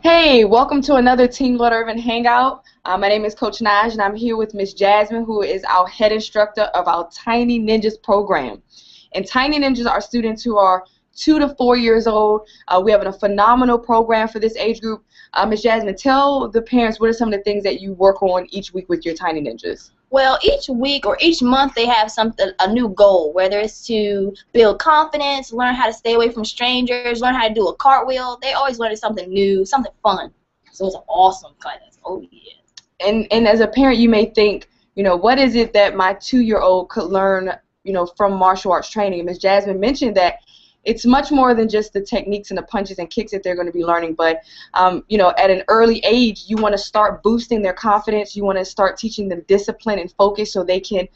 Hey, welcome to another Team Blood Urban Hangout. My name is Coach Naj, and I'm here with Miss Jasmine, who is our head instructor of our Tiny Ninjas program. And Tiny Ninjas are students who are 2 to 4 years old. We have a phenomenal program for this age group. Miss Jasmine, tell the parents what are some of the things that you work on each week with your Tiny Ninjas. Well, each week or each month they have a new goal, whether it's to build confidence, learn how to stay away from strangers, learn how to do a cartwheel. They always learn something new, something fun. So it's an awesome class. Oh, yeah. And as a parent, you may think, what is it that my 2-year-old could learn, from martial arts training? And Ms. Jasmine mentioned that it's much more than just the techniques and the punches and kicks that they're going to be learning, but at an early age, you want to start boosting their confidence. You want to start teaching them discipline and focus so they can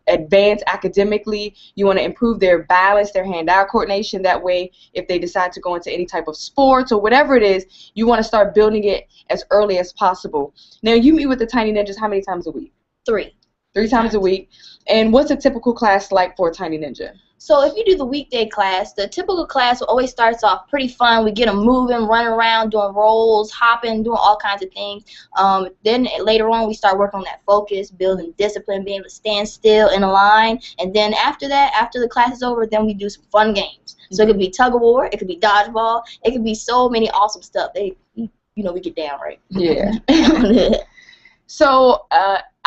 advance academically. You want to improve their balance, their hand-eye coordination. That way, if they decide to go into any type of sports or whatever it is, you want to start building it as early as possible. Now, you meet with the Tiny Ninjas how many times a week? 3. 3 times a week. And what's a typical class like for a Tiny Ninja? So if you do the weekday class, the typical class always starts off pretty fun. We get them moving, running around, doing rolls, hopping, doing all kinds of things. Then later on, we start working on that focus, building discipline, being able to stand still in a line. And then after that, after the class is over, then we do some fun games. So it could be tug of war, it could be dodgeball, it could be so many awesome stuff. We get down right. Yeah. So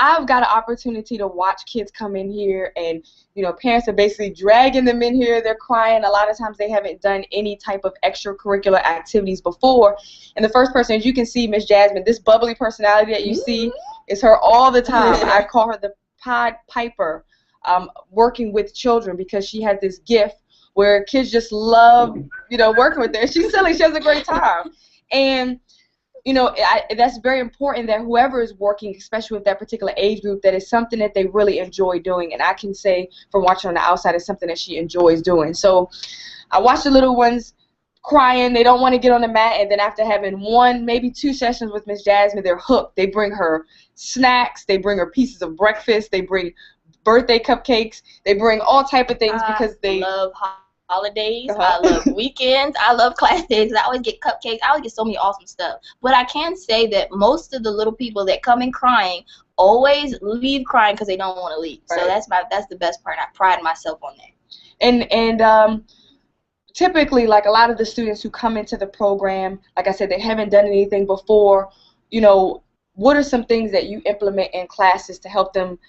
I've got an opportunity to watch kids come in here, and parents are basically dragging them in here. They're crying. A lot of times they haven't done any type of extracurricular activities before. And the first person, as you can see, Miss Jasmine, this bubbly personality that you see is her all the time. I call her the Pied Piper, working with children, because she has this gift where kids just love working with her. She's silly. She has a great time. And that's very important that whoever is working, especially with that particular age group, that is something that they really enjoy doing. And I can say from watching on the outside, it's something that she enjoys doing. So I watch the little ones crying. They don't want to get on the mat. And then after having 1, maybe 2 sessions with Miss Jasmine, they're hooked. They bring her snacks. They bring her pieces of breakfast. They bring birthday cupcakes. They bring all type of things because they love holidays. I love weekends. I love class days. I always get cupcakes. I always get so many awesome stuff. But I can say that most of the little people that come in crying always leave crying because they don't want to leave. Right. So that's the best part. I pride myself on that. And typically, like a lot of the students who come into the program, like I said, they haven't done anything before. What are some things that you implement in classes to help them,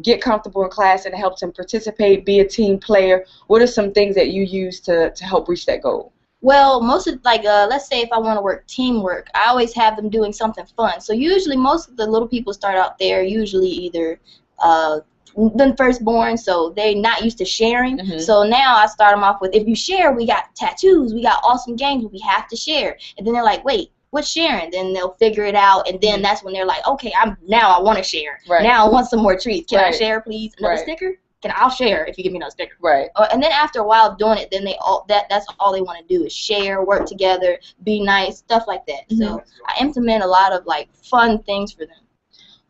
get comfortable in class and help them participate, be a team player? What are some things that you use to help reach that goal? Well, most of, let's say if I want to work teamwork, I always have them doing something fun. So usually most of the little people start out there usually either the firstborn, so they're not used to sharing. Mm-hmm. So now I start them off with, if you share, we got tattoos, we got awesome games, we have to share. And then they're like, wait, what's sharing? Then they'll figure it out, and then that's when they're like, okay, now I want to share. Right. Now I want some more treats. Can I share, please? Another sticker? I'll share if you give me another sticker. Right. And then after a while of doing it, then that's all they want to do is share, work together, be nice, stuff like that. Mm-hmm. So I implement a lot of fun things for them.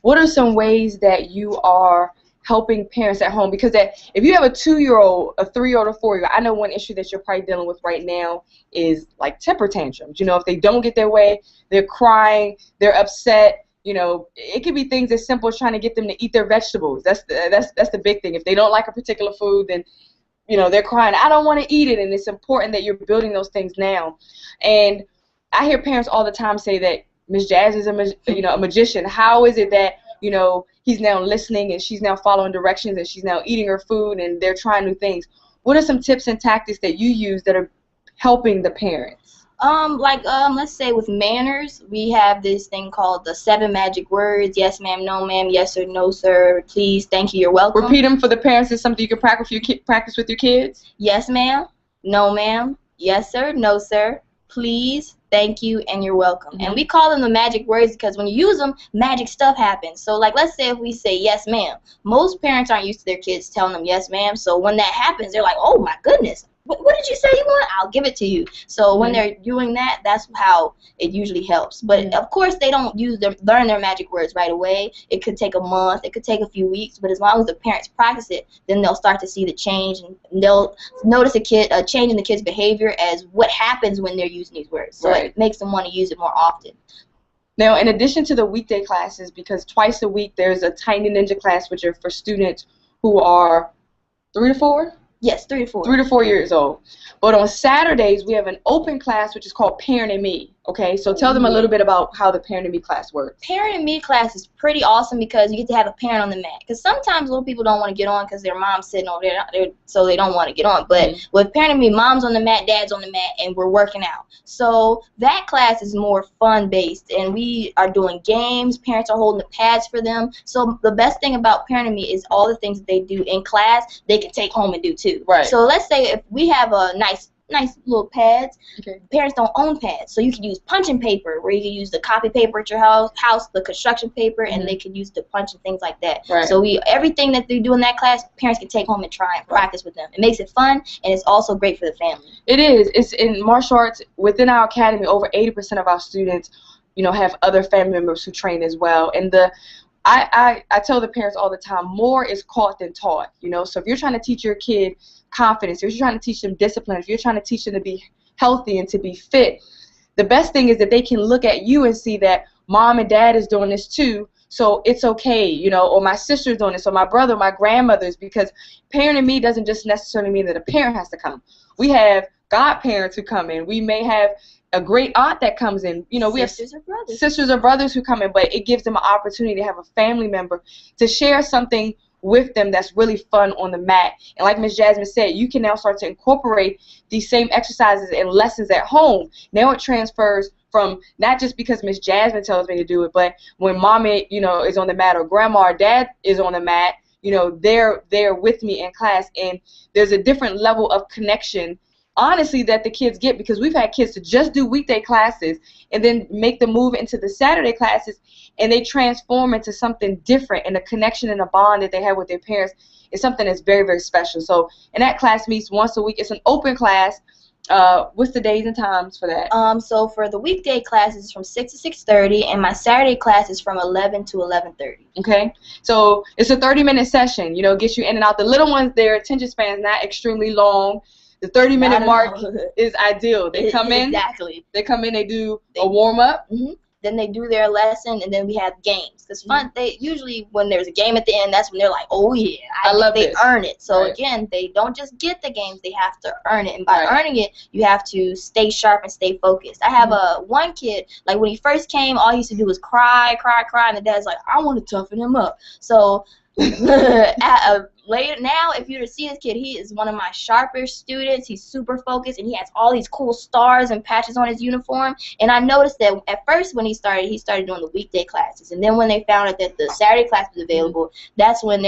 What are some ways that you are helping parents at home? Because if you have a 2-year-old, a 3-year-old, or 4-year-old, I know one issue that you're probably dealing with right now is temper tantrums. If they don't get their way, they're crying, they're upset. It could be things as simple as trying to get them to eat their vegetables. That's the big thing. If they don't like a particular food, then they're crying, I don't want to eat it. And it's important that you're building those things now. And I hear parents all the time say that Miss Jazz is a magician. How is it that he's now listening and she's now following directions and she's now eating her food and they're trying new things? What are some tips and tactics that you use that are helping the parents? Let's say with manners, we have this thing called the 7 magic words. Yes, ma'am, no, ma'am, yes, sir, no, sir, please, thank you, you're welcome. Repeat them for the parents. Is something you can practice with your kids? Yes, ma'am, no, ma'am, yes, sir, no, sir, please, thank you, and you're welcome. Mm-hmm. And we call them the magic words because when you use them, magic stuff happens. So let's say if we say yes, ma'am, most parents aren't used to their kids telling them yes, ma'am. So when that happens, they're like, oh my goodness, what did you say you want? I'll give it to you. So when they're doing that, that's how it usually helps. But of course, they don't learn their magic words right away. It could take a month. It could take a few weeks. But as long as the parents practice it, then they'll start to see the change, and they'll notice a change in the kid's behavior as what happens when they're using these words. So it makes them want to use it more often. Now, in addition to the weekday classes, because twice a week there's a Tiny Ninja class, which are for students who are 3 to 4? Yes, 3 to 4. 3 to 4 years old. But on Saturdays, we have an open class, which is called Parent and Me. Okay, so tell them a little bit about how the Parent and Me class works. Parent and Me class is pretty awesome because you get to have a parent on the mat. Because sometimes little people don't want to get on because their mom's sitting over there, so they don't want to get on. But with Parent and Me, mom's on the mat, dad's on the mat, and we're working out. So that class is more fun-based, and we are doing games. Parents are holding the pads for them. So the best thing about Parent and Me is all the things that they do in class, they can take home and do too. Right. So let's say if we have a nice little pads. Parents don't own pads, so you can use punching paper, where you can use the copy paper at your house, the construction paper, and they can use the punch and things like that. Right. So everything that they do in that class, parents can take home and try and practice with them. It makes it fun, and it's also great for the family. It is. It's in martial arts within our academy. Over 80% of our students, have other family members who train as well. And I tell the parents all the time, more is caught than taught. So if you're trying to teach your kid confidence, if you're trying to teach them discipline, if you're trying to teach them to be healthy and to be fit, the best thing is that they can look at you and see that mom and dad is doing this too, so it's okay, or my sister's doing this, or my brother, my grandmother's, because Parent and Me doesn't just necessarily mean that a parent has to come. We have godparents who come in. We may have a great aunt that comes in. We have sisters or brothers who come in, but it gives them an opportunity to have a family member to share something with them that's really fun on the mat. And like Ms. Jasmine said, you can now start to incorporate these same exercises and lessons at home. Now it transfers from not just because Ms. Jasmine tells me to do it, but when mommy, is on the mat, or grandma or dad is on the mat, they're with me in class, and there's a different level of connection, honestly, that the kids get, because we've had kids to just do weekday classes and then make the move into the Saturday classes, and they transform into something different, and the connection and the bond that they have with their parents is something that's very, very special. So, and that class meets once a week. It's an open class. What's the days and times for that? So for the weekday classes, it's from 6 to 6:30, and my Saturday class is from 11 to 11:30. Okay, so it's a 30-minute session. Gets you in and out. The little ones, their attention span is not extremely long. The 30-minute mark is ideal. They come in. Exactly. They come in. They do a warm up. Then they do their lesson, and then we have games. Because they usually, when there's a game at the end, that's when they're like, oh yeah, I love it. They earn it. So again, they don't just get the games; they have to earn it. And by earning it, you have to stay sharp and stay focused. I have one kid, like when he first came, all he used to do was cry, and the dad's like, I want to toughen him up. So later now, if you were to see this kid, he is one of my sharpest students. He's super focused, and he has all these cool stars and patches on his uniform. And I noticed that at first when he started doing the weekday classes, and then when they found out that the Saturday class was available, that's when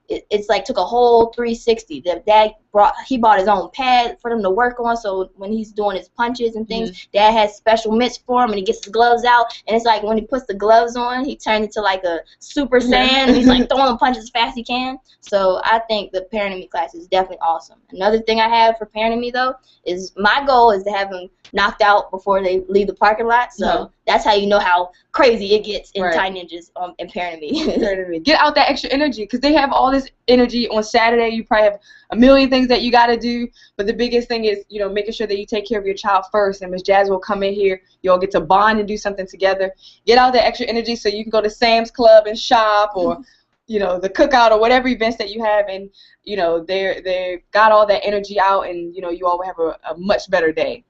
it's like took a whole 360. The dad bought his own pad for them to work on, so when he's doing his punches and things, dad has special mitts for him, and he gets his gloves out, and it's like when he puts the gloves on, he turns into like a Super Saiyan, and he's like throwing punches as fast as he can. So I think the Parent and Me class is definitely awesome. Another thing I have for Parent and Me, though, is my goal is to have them knocked out before they leave the parking lot. So that's how you know how crazy it gets in Tiny Ninjas and Parent and Me. Get out that extra energy, because they have all this energy on Saturday. You probably have a million things that you got to do, but the biggest thing is, making sure that you take care of your child first. And Ms. Jazz will come in here. You'll get to bond and do something together. Get out that extra energy so you can go to Sam's Club and shop, or the cookout, or whatever events that you have, and they've got all that energy out, and you all will have a much better day.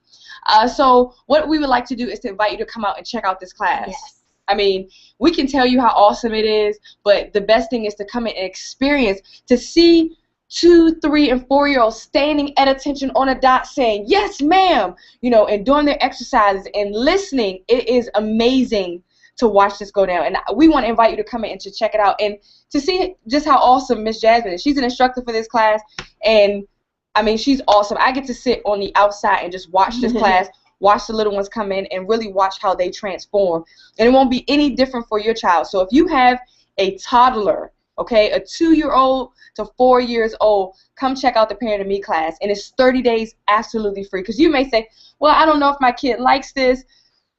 So what we would like to do is to invite you to come out and check out this class. Yes. I mean, we can tell you how awesome it is, but the best thing is to come in and experience, to see 2-, 3-, and 4-year-olds standing at attention on a dot saying, yes, ma'am, and doing their exercises and listening. It is amazing to watch this go down. And we want to invite you to come in and to check it out, and to see just how awesome Miss Jasmine is. She's an instructor for this class, and I mean, she's awesome. I get to sit on the outside and just watch this class, watch the little ones come in, and really watch how they transform. And it won't be any different for your child. So if you have a toddler Okay, a 2-year-old to 4 years old, come check out the Parent and Me class, and it's 30 days absolutely free. Because you may say, well, I don't know if my kid likes this.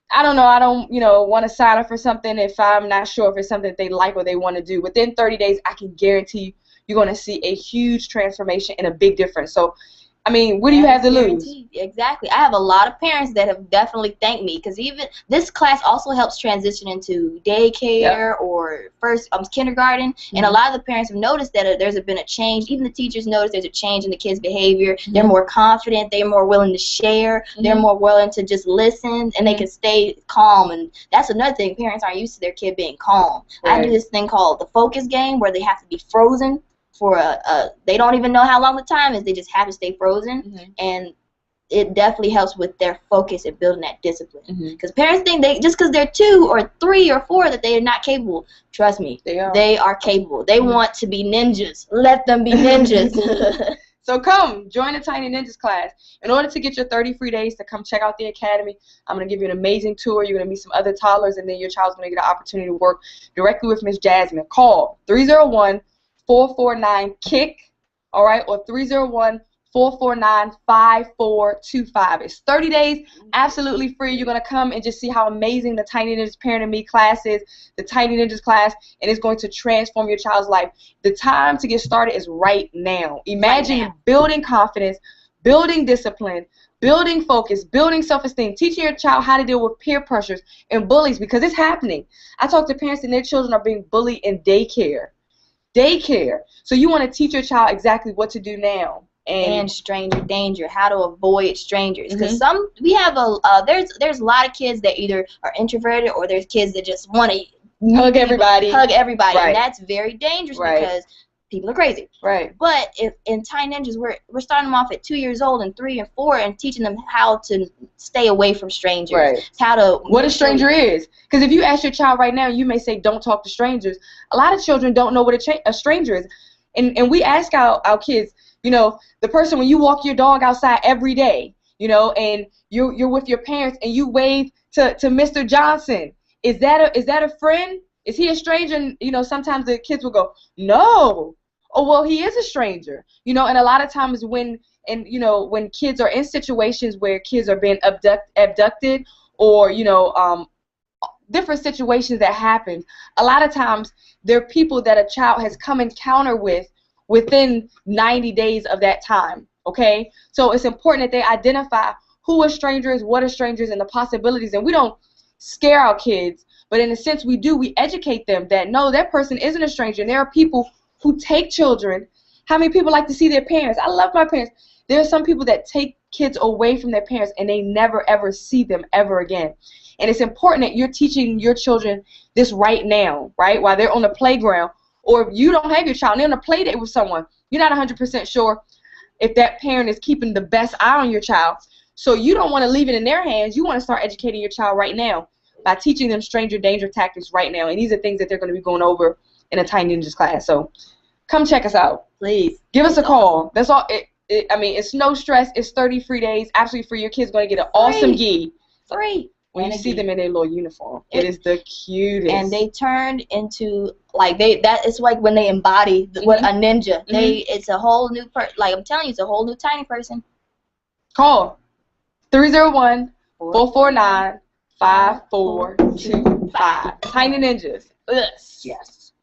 I don't know. I don't, want to sign up for something if I'm not sure if it's something that they like or they want to do. Within 30 days, I can guarantee you, you're going to see a huge transformation and a big difference. So, I mean, what do you have to lose? Exactly. I have a lot of parents that have definitely thanked me, because even this class also helps transition into daycare or first kindergarten. And a lot of the parents have noticed that there's been a change. Even the teachers notice there's a change in the kids' behavior. They're more confident. They're more willing to share. They're more willing to just listen, and they can stay calm. And that's another thing. Parents aren't used to their kid being calm. I do this thing called the focus game, where they have to be frozen for they don't even know how long the time is. They just have to stay frozen, and it definitely helps with their focus and building that discipline. Because parents think just because they're 2 or 3 or 4 that they are not capable. Trust me, they are capable. They want to be ninjas. Let them be ninjas. So come join the Tiny Ninjas class. In order to get your 30 free days to come check out the academy, I'm going to give you an amazing tour. You're going to meet some other toddlers, and then your child's going to get an opportunity to work directly with Miss Jasmine. Call 301-449-KICK, all right, or 301-449-5425. It's 30 days, absolutely free. You're going to come and just see how amazing the Tiny Ninjas Parent and Me class is, the Tiny Ninjas class, and it's going to transform your child's life. The time to get started is right now. Imagine building confidence, building discipline, building focus, building self-esteem, teaching your child how to deal with peer pressures and bullies, because it's happening. I talk to parents and their children are being bullied in daycare. So you want to teach your child exactly what to do now. And stranger danger, how to avoid strangers. Because we have there's a lot of kids that either are introverted, or there's kids that just want to hug everybody. And that's very dangerous because people are crazy. But if in Tiny Ninjas, we're starting them off at 2 years old and 3 and 4, and teaching them how to stay away from strangers. What a stranger is. Because if you ask your child right now, you may say, don't talk to strangers. A lot of children don't know what a stranger is. And we ask our kids, the person when you walk your dog outside every day, and you're with your parents and you wave to Mr. Johnson. Is that a friend? Is he a stranger? And, sometimes the kids will go, no. Oh, well, he is a stranger. And a lot of times when kids are in situations where kids are being abducted or, different situations that happen, a lot of times there are people that a child has come encounter with within 90 days of that time, okay? So it's important that they identify who a stranger is, what a stranger is, and the possibilities. And we don't scare our kids, but in a sense we do. We educate them that, no, that person isn't a stranger. And there are people who take children. How many people like to see their parents? I love my parents. There are some people that take kids away from their parents and they never, ever see them ever again. And it's important that you're teaching your children this right now, right, while they're on the playground. Or if you don't have your child, they're on a play date with someone, you're not 100% sure if that parent is keeping the best eye on your child. So you don't want to leave it in their hands. You want to start educating your child right now by teaching them stranger danger tactics right now. And these are things that they're going to be going over in a Tiny Ninjas class. So come check us out. Please. Give us a call. That's all. It's no stress. It's 30 free days. Absolutely free. Your kid's going to get an awesome gi. Free. When you see them in their little uniform, it is the cutest. And they turned into it's like when they embody what a ninja. It's a whole new I'm telling you, it's a whole new tiny person. Call 301-449-5425. Tiny Ninjas. Yes.